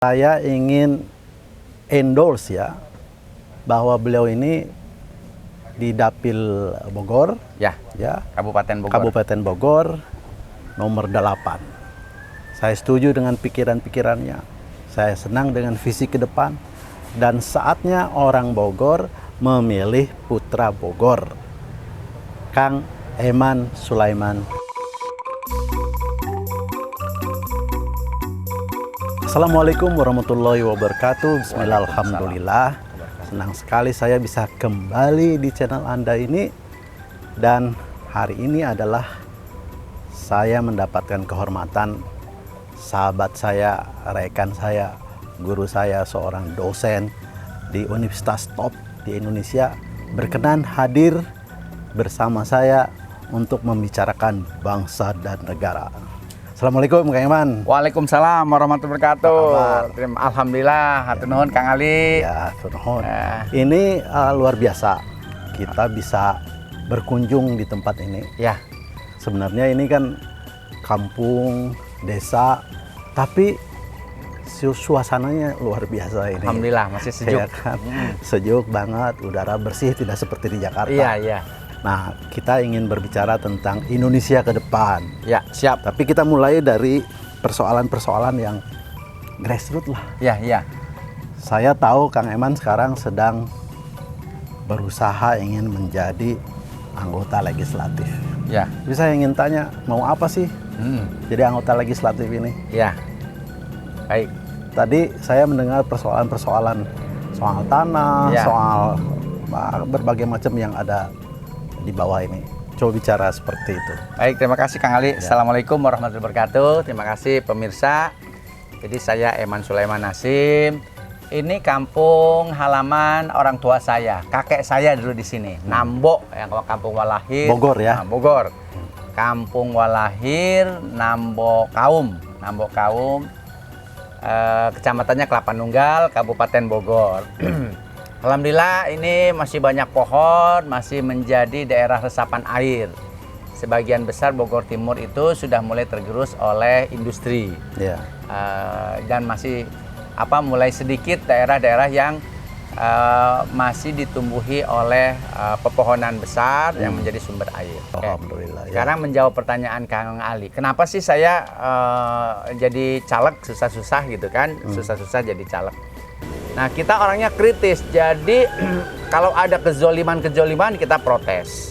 Saya ingin endorse ya bahwa beliau ini di Dapil Bogor, Ya, Kabupaten Bogor. Kabupaten Bogor nomor 8. Saya setuju dengan pikiran-pikirannya. Saya senang dengan visi ke depan dan saatnya orang Bogor memilih putra Bogor, Kang Eman Sulaiman. Assalamualaikum warahmatullahi wabarakatuh. Bismillah, alhamdulillah. Senang sekali saya bisa kembali di channel Anda ini. Dan hari ini adalah saya mendapatkan kehormatan sahabat saya, rekan saya, guru saya, seorang dosen di universitas top di Indonesia berkenan hadir bersama saya untuk membicarakan bangsa dan negara. Assalamualaikum Kang Eman. Waalaikumsalam warahmatullahi wabarakatuh. Alhamdulillah, hatur nuhun Kang Ali. Ya, hatur nuhun. Ini luar biasa. Kita bisa berkunjung di tempat ini. Ya. Sebenarnya ini kan kampung, desa, tapi suasananya luar biasa ini. Alhamdulillah masih sejuk. Ya kan? Sejuk banget, udara bersih, tidak seperti di Jakarta. Iya, iya. Nah, kita ingin berbicara tentang Indonesia ke depan. Ya, siap. Tapi kita mulai dari persoalan-persoalan yang grassroots lah. Ya, ya. Saya tahu Kang Eman sekarang sedang berusaha ingin menjadi anggota legislatif. Ya. Tapi saya ingin tanya, mau apa sih jadi anggota legislatif ini? Ya. Baik. Tadi saya mendengar persoalan-persoalan soal tanah, Ya. soal berbagai macam yang ada di bawah ini. Coba bicara seperti itu. Baik, terima kasih Kang Ali. Assalamualaikum warahmatullahi wabarakatuh. Terima kasih pemirsa. Jadi saya Eman Sulaiman Nasim. Ini kampung halaman orang tua saya. Kakek saya dulu di sini. Nambo, yang kampung Walahir. Bogor ya? Nah, Bogor. Kampung Walahir, Nambo Kaum. Nambo Kaum. Kecamatannya Kelapa Nunggal, Kabupaten Bogor. Alhamdulillah ini masih banyak pohon, masih menjadi daerah resapan air. Sebagian besar Bogor Timur itu sudah mulai tergerus oleh industri. Ya. Dan masih mulai sedikit daerah-daerah yang masih ditumbuhi oleh pepohonan besar yang menjadi sumber air. Alhamdulillah. Ya. Sekarang menjawab pertanyaan Kang Ali, kenapa sih saya jadi caleg susah-susah gitu kan? Susah-susah jadi caleg. Nah, kita orangnya kritis, jadi kalau ada kezoliman kita protes.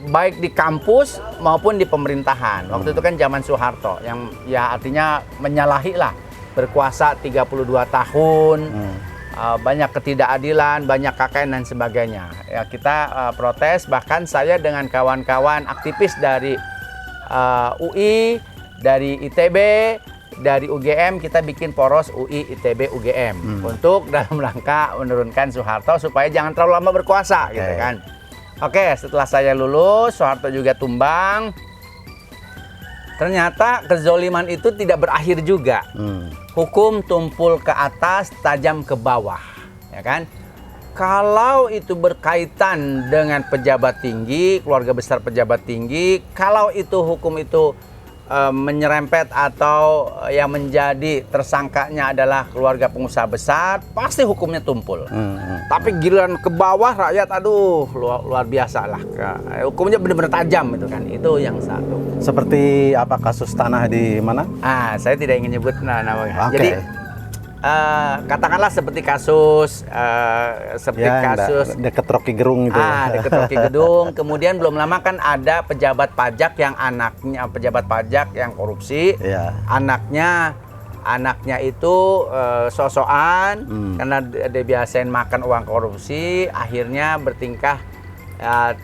Baik di kampus maupun di pemerintahan. Waktu itu kan zaman Soeharto, yang ya artinya menyalahi lah, berkuasa 32 tahun, banyak ketidakadilan, banyak KKN dan sebagainya. Ya, kita protes, bahkan saya dengan kawan-kawan aktivis dari UI, dari ITB, dari UGM, kita bikin poros UI, ITB, UGM untuk dalam rangka menurunkan Soeharto supaya jangan terlalu lama berkuasa, gitu kan. Oke, setelah saya lulus, Soeharto juga tumbang. Ternyata kezoliman itu tidak berakhir juga. Hukum tumpul ke atas, tajam ke bawah, ya kan? Kalau itu berkaitan dengan pejabat tinggi, keluarga besar pejabat tinggi, kalau itu hukum itu menyerempet atau yang menjadi tersangkanya adalah keluarga pengusaha besar, pasti hukumnya tumpul. Tapi giliran ke bawah rakyat, aduh luar biasa lah. Hukumnya benar-benar tajam itu kan. Itu yang satu. Seperti apa kasus tanah di mana? Saya tidak ingin nyebut namanya. Okay. Jadi katakanlah seperti kasus dekat Rocky Gerung itu. Dekat Rocky Gedung. Kemudian belum lama kan ada pejabat pajak yang anaknya pejabat pajak yang korupsi. Ya. Anaknya itu sosokan karena dia biasain makan uang korupsi, akhirnya bertingkah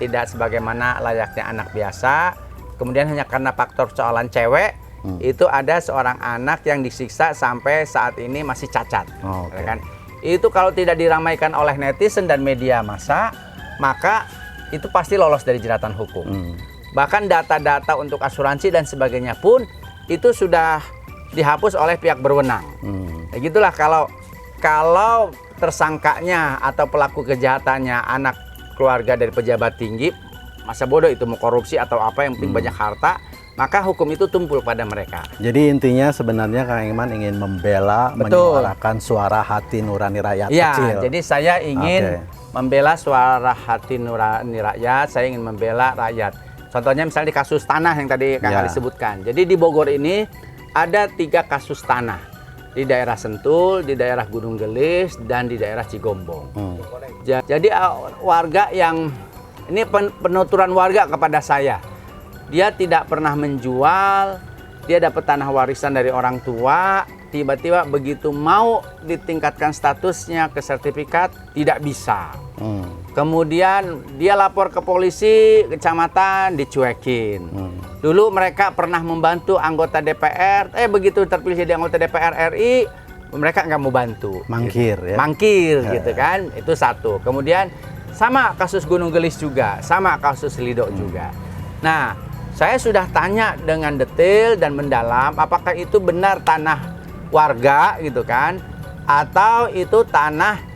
tidak sebagaimana layaknya anak biasa. Kemudian hanya karena faktor soalan cewek, itu ada seorang anak yang disiksa sampai saat ini masih cacat. Ya kan? Itu kalau tidak diramaikan oleh netizen dan media massa, maka itu pasti lolos dari jeratan hukum. Bahkan data-data untuk asuransi dan sebagainya pun itu sudah dihapus oleh pihak berwenang. Ya gitulah, kalau tersangkanya atau pelaku kejahatannya anak keluarga dari pejabat tinggi, masa bodoh itu mau korupsi atau apa, yang penting banyak harta. maka hukum itu tumpul pada mereka. Jadi intinya sebenarnya Kang Iman ingin membela, Betul. menyuarakan suara hati nurani rakyat Ya, kecil. jadi saya ingin membela suara hati nurani rakyat, saya ingin membela rakyat. Contohnya misalnya di kasus tanah yang tadi Kang Ali sebutkan. Jadi di Bogor ini ada 3 kasus tanah. Di daerah Sentul, di daerah Gunung Gelis, dan di daerah Cigombong. Jadi warga yang, ini penuturan warga kepada saya. Dia tidak pernah menjual, dia dapat tanah warisan dari orang tua, tiba-tiba begitu mau ditingkatkan statusnya ke sertifikat, tidak bisa. Kemudian dia lapor ke polisi, kecamatan, dicuekin. Dulu mereka pernah membantu anggota DPR, begitu terpilih jadi anggota DPR RI, mereka nggak mau bantu. Mangkir gitu. ya. Mangkir gitu kan, itu satu. Kemudian sama kasus Gunung Gelis juga, sama kasus Lido juga. Nah, saya sudah tanya dengan detail dan mendalam apakah itu benar tanah warga gitu kan, atau itu tanah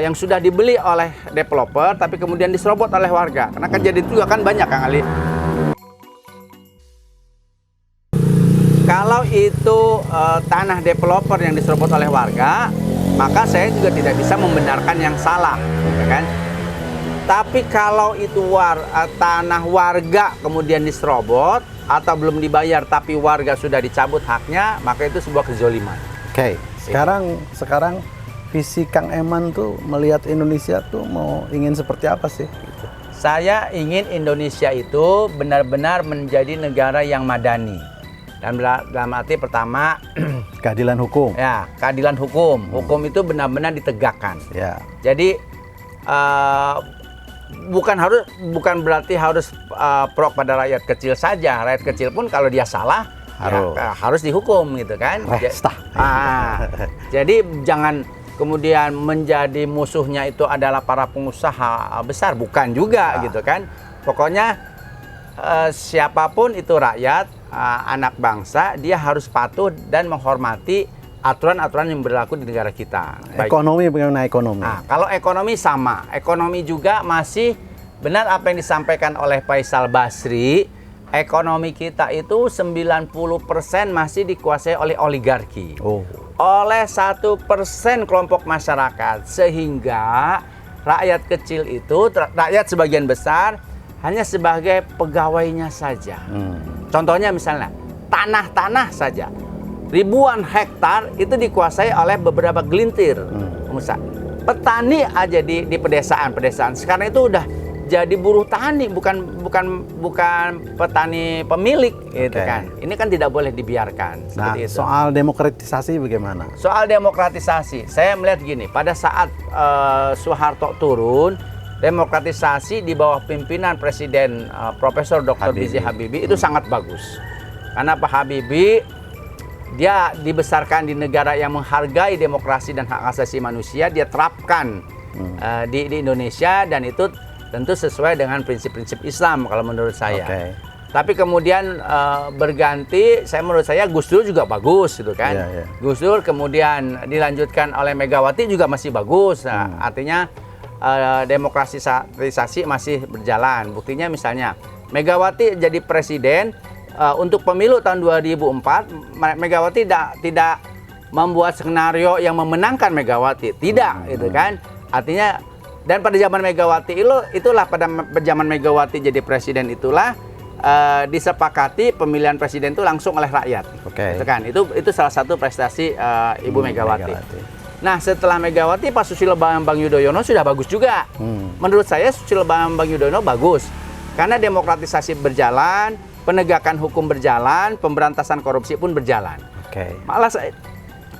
yang sudah dibeli oleh developer tapi kemudian diserobot oleh warga. Karena kejadian itu juga kan banyak Kang Ali. Kalau itu tanah developer yang diserobot oleh warga, maka saya juga tidak bisa membenarkan yang salah, ya kan? Tapi kalau itu tanah warga kemudian diserobot atau belum dibayar tapi warga sudah dicabut haknya, maka itu sebuah kezoliman. Oke, sekarang visi Kang Eman tuh melihat Indonesia tuh ingin seperti apa sih? Gitu. Saya ingin Indonesia itu benar-benar menjadi negara yang madani. Dan dalam arti pertama, keadilan hukum. Ya, keadilan hukum. Hukum itu benar-benar ditegakkan. Ya. Jadi bukan berarti harus pro pada rakyat kecil saja. Rakyat kecil pun kalau dia salah harus dihukum gitu kan. Jadi jangan kemudian menjadi musuhnya itu adalah para pengusaha besar, bukan juga gitu kan. Pokoknya siapapun itu rakyat, anak bangsa, dia harus patuh dan menghormati aturan-aturan yang berlaku di negara kita. Ekonomi, bagaimana ekonomi? Nah, kalau ekonomi sama, ekonomi juga masih benar apa yang disampaikan oleh Faisal Basri, ekonomi kita itu 90% masih dikuasai oleh oligarki. Oleh 1% kelompok masyarakat, sehingga rakyat kecil itu, rakyat sebagian besar hanya sebagai pegawainya saja. Contohnya misalnya tanah-tanah saja, ribuan hektar itu dikuasai oleh beberapa gelintir pengusaha. Petani aja di pedesaan sekarang itu udah jadi buruh tani, bukan petani pemilik gitu kan. Ini kan tidak boleh dibiarkan seperti itu. Soal demokratisasi bagaimana? Soal demokratisasi, saya melihat gini, pada saat Soeharto turun, demokratisasi di bawah pimpinan Presiden Profesor Dr. B.J. Habibie itu sangat bagus. Karena Pak Habibie dia dibesarkan di negara yang menghargai demokrasi dan hak asasi manusia, dia terapkan di Indonesia, dan itu tentu sesuai dengan prinsip-prinsip Islam kalau menurut saya. Tapi kemudian berganti, menurut saya Gus Dur juga bagus gitu kan. Gus Dur kemudian dilanjutkan oleh Megawati juga masih bagus. Artinya demokratisasi masih berjalan. Buktinya misalnya Megawati jadi presiden untuk pemilu tahun 2004, Megawati tidak membuat skenario yang memenangkan Megawati, tidak gitu kan. Artinya, dan pada zaman Megawati itulah pada zaman Megawati jadi presiden itulah disepakati pemilihan presiden itu langsung oleh rakyat. Gitu kan. Itu salah satu prestasi Ibu Megawati. Nah, setelah Megawati, Pak Susilo Bambang Yudhoyono sudah bagus juga. Menurut saya Susilo Bambang Yudhoyono bagus karena demokratisasi berjalan, penegakan hukum berjalan, pemberantasan korupsi pun berjalan.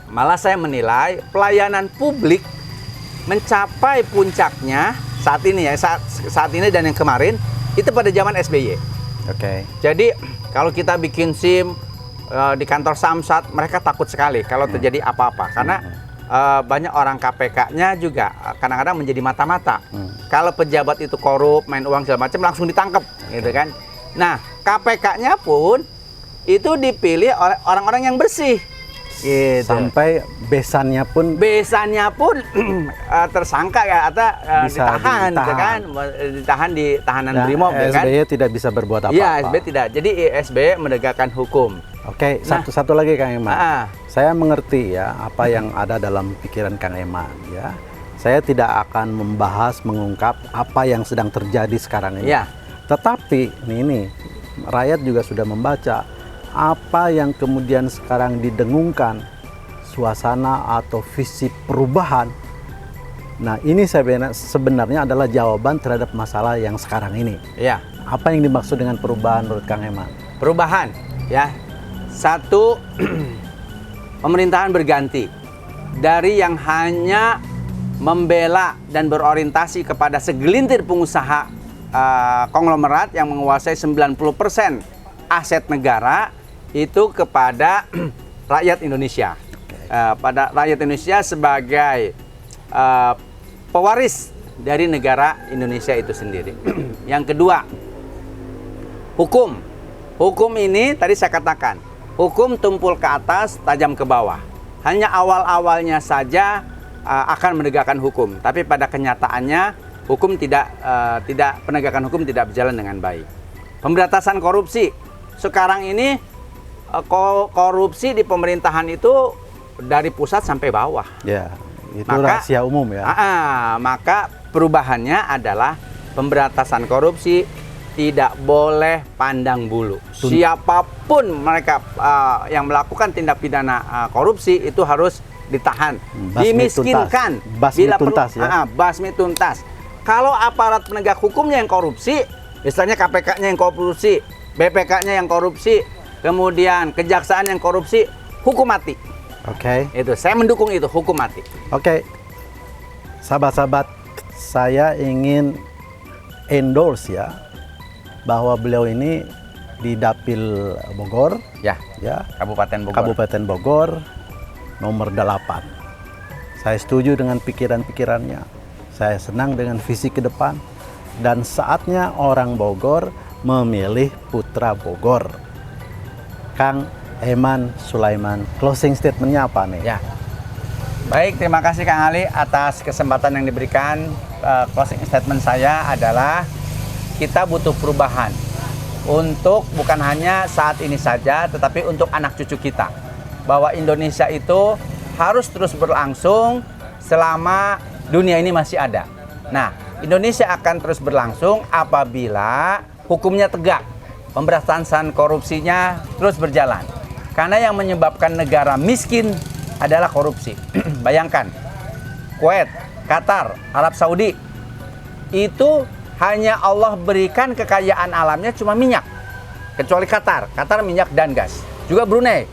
Malah saya menilai pelayanan publik mencapai puncaknya saat ini saat ini dan yang kemarin itu pada zaman SBY. Jadi kalau kita bikin SIM di kantor Samsat, mereka takut sekali kalau terjadi apa-apa karena banyak orang KPK-nya juga kadang-kadang menjadi mata-mata. Kalau pejabat itu korup, main uang segala macam, langsung ditangkap, gitu kan. Nah, KPK-nya pun itu dipilih oleh orang-orang yang bersih, Gitu. Sampai besannya pun tersangka ya atau Bisa ditahan, gitu ditahan. kan? Ditahan di tahanan nah, Brimob, ya kan? SBY tidak bisa berbuat apa-apa. Iya, SBY tidak. Jadi SBY menegakkan hukum. Oke, satu lagi Kang Eman. Saya mengerti ya apa yang ada dalam pikiran Kang Eman ya. Saya tidak akan membahas mengungkap apa yang sedang terjadi sekarang ini. Iya. Tetapi ini rakyat juga sudah membaca apa yang kemudian sekarang didengungkan, suasana atau visi perubahan. Nah, ini sebenarnya adalah jawaban terhadap masalah yang sekarang ini. Iya. Apa yang dimaksud dengan perubahan menurut Kang Eman? Perubahan, ya. Satu, pemerintahan berganti dari yang hanya membela dan berorientasi kepada segelintir pengusaha konglomerat yang menguasai 90% aset negara itu kepada rakyat Indonesia. Pada rakyat Indonesia sebagai pewaris dari negara Indonesia itu sendiri. Yang kedua, hukum. Hukum ini tadi saya katakan, hukum tumpul ke atas, tajam ke bawah. Hanya awal-awalnya saja akan menegakkan hukum, tapi pada kenyataannya hukum penegakan hukum tidak berjalan dengan baik. Pemberantasan korupsi. Sekarang ini korupsi di pemerintahan itu dari pusat sampai bawah. Ya, itu rahasia umum ya. Maka perubahannya adalah pemberantasan korupsi tidak boleh pandang bulu. Siapapun mereka yang melakukan tindak pidana korupsi itu harus ditahan, dimiskinkan, basmi tuntas ya. Basmi tuntas. Kalau aparat penegak hukumnya yang korupsi, misalnya KPK-nya yang korupsi, BPK-nya yang korupsi, kemudian kejaksaan yang korupsi, hukum mati. Oke. Itu saya mendukung itu, hukum mati. Oke. Sahabat-sahabat, saya ingin endorse ya bahwa beliau ini di Dapil Bogor, ya, Kabupaten Bogor. Kabupaten Bogor nomor 8. Saya setuju dengan pikiran-pikirannya. Saya senang dengan visi ke depan dan saatnya orang Bogor memilih putra Bogor. Kang Eman Sulaiman, closing statementnya apa nih? Ya, baik, terima kasih Kang Ali atas kesempatan yang diberikan. Closing statement saya adalah kita butuh perubahan untuk bukan hanya saat ini saja, tetapi untuk anak cucu kita. Bahwa Indonesia itu harus terus berlangsung selama dunia ini masih ada. Nah, Indonesia akan terus berlangsung apabila hukumnya tegak, pemberantasan korupsinya terus berjalan. Karena yang menyebabkan negara miskin adalah korupsi. Bayangkan, Kuwait, Qatar, Arab Saudi, itu hanya Allah berikan kekayaan alamnya cuma minyak. Kecuali Qatar, Qatar minyak dan gas. Juga Brunei.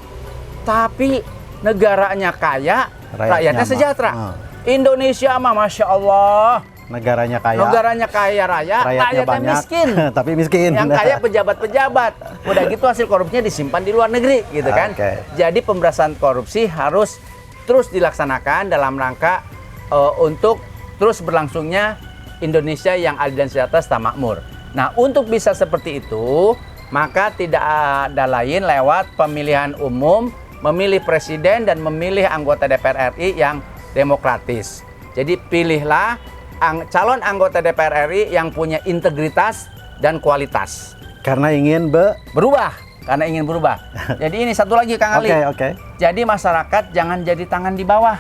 Tapi negaranya kaya, rakyatnya sejahtera. Indonesia mah Masya Allah. Negaranya kaya. Negaranya kaya raya, rakyatnya banyak, miskin. Tapi miskin. Yang kaya pejabat-pejabat. Udah gitu hasil korupsinya disimpan di luar negeri, gitu kan? Jadi pemberantasan korupsi harus terus dilaksanakan dalam rangka untuk terus berlangsungnya Indonesia yang adil dan sejahtera serta makmur. Nah, untuk bisa seperti itu, maka tidak ada lain lewat pemilihan umum, memilih presiden dan memilih anggota DPR RI yang demokratis. Jadi pilihlah calon anggota DPR RI yang punya integritas dan kualitas. Karena ingin berubah. Karena ingin berubah. Jadi ini satu lagi Kang Ali. Oke. Jadi masyarakat jangan jadi tangan di bawah.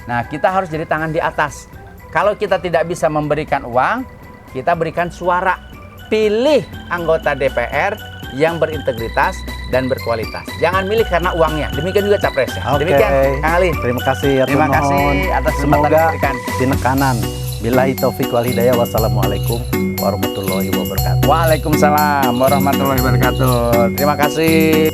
Nah, kita harus jadi tangan di atas. Kalau kita tidak bisa memberikan uang, kita berikan suara. Pilih anggota DPR yang berintegritas dan berkualitas. Jangan milih karena uangnya. Demikian juga capresnya. Demikian Kang Ali. Terima kasih. Terima kasih atas kesempatan yang diberikan. Pinekanan. Billahi taufiq wal hidayah. Wassalamualaikum warahmatullahi wabarakatuh. Waalaikumsalam warahmatullahi wabarakatuh. Terima kasih.